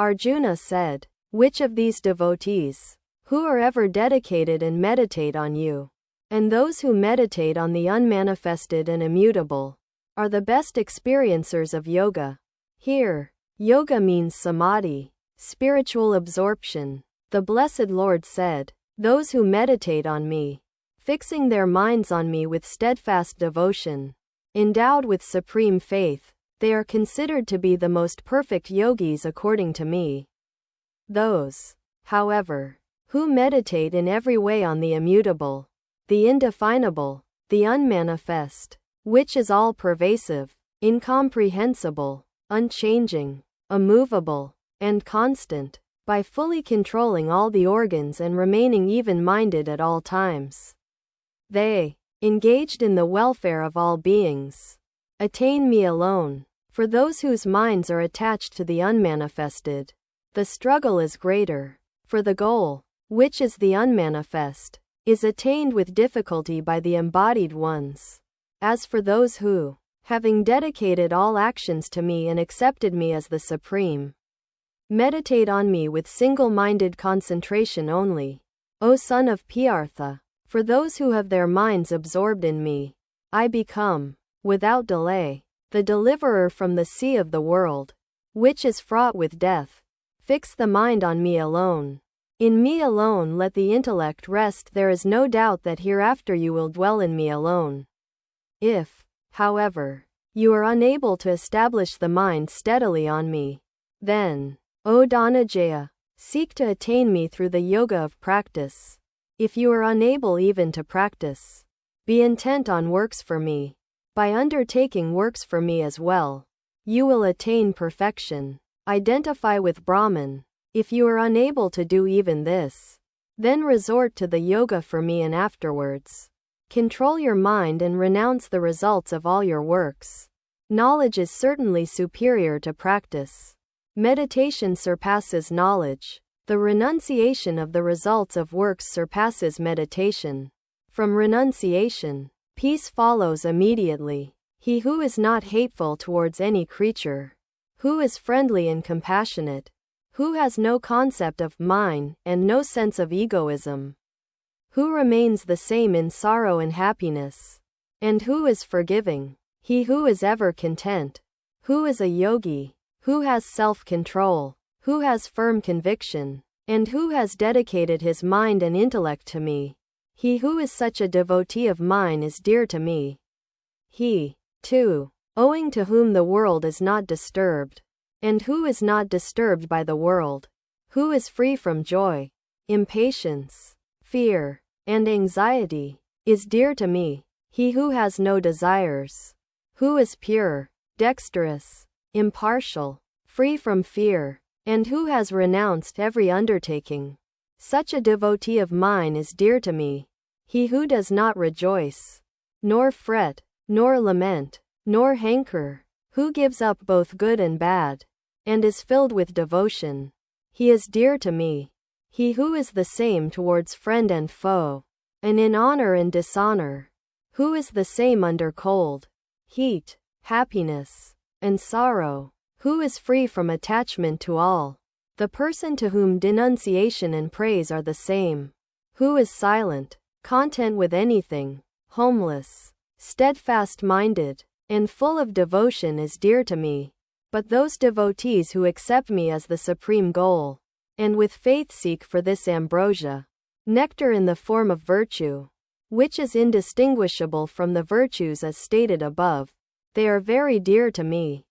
Arjuna said, which of these devotees, who are ever dedicated and meditate on you, and those who meditate on the unmanifested and immutable, are the best experiencers of yoga? Here, yoga means samadhi, spiritual absorption. The Blessed Lord said, those who meditate on me, fixing their minds on me with steadfast devotion, endowed with supreme faith, they are considered to be the most perfect yogis according to me. Those, however, who meditate in every way on the immutable, the indefinable, the unmanifest, which is all-pervasive, incomprehensible, unchanging, immovable, and constant, by fully controlling all the organs and remaining even-minded at all times, they, engaged in the welfare of all beings, attain me alone. For those whose minds are attached to the unmanifested, the struggle is greater, for the goal, which is the unmanifest, is attained with difficulty by the embodied ones. As for those who, having dedicated all actions to me and accepted me as the Supreme, meditate on me with single-minded concentration only, O son of Piartha, for those who have their minds absorbed in me, I become, without delay, the deliverer from the sea of the world, which is fraught with death. Fix the mind on me alone. In me alone let the intellect rest. There is no doubt that hereafter you will dwell in me alone. If, however, you are unable to establish the mind steadily on me, then, O Dhananjaya, seek to attain me through the yoga of practice. If you are unable even to practice, be intent on works for me. By undertaking works for me as well, you will attain perfection. Identify with Brahman. If you are unable to do even this, then resort to the yoga for me and afterwards, control your mind and renounce the results of all your works. Knowledge is certainly superior to practice. Meditation surpasses knowledge. The renunciation of the results of works surpasses meditation. From renunciation, peace follows immediately. He who is not hateful towards any creature, who is friendly and compassionate, who has no concept of mine and no sense of egoism, who remains the same in sorrow and happiness, and who is forgiving, he who is ever content, who is a yogi, who has self-control, who has firm conviction, and who has dedicated his mind and intellect to me. He who is such a devotee of mine is dear to me. He, too, owing to whom the world is not disturbed, and who is not disturbed by the world, who is free from joy, impatience, fear, and anxiety, is dear to me. He who has no desires, who is pure, dexterous, impartial, free from fear, and who has renounced every undertaking, such a devotee of mine is dear to me. He who does not rejoice, nor fret, nor lament, nor hanker, who gives up both good and bad, and is filled with devotion, he is dear to me. He who is the same towards friend and foe, and in honor and dishonor, who is the same under cold, heat, happiness, and sorrow, who is free from attachment to all, the person to whom denunciation and praise are the same, who is silent, content with anything, homeless, steadfast-minded, and full of devotion is dear to me. But those devotees who accept me as the supreme goal, and with faith seek for this ambrosia, nectar in the form of virtue, which is indistinguishable from the virtues as stated above, they are very dear to me.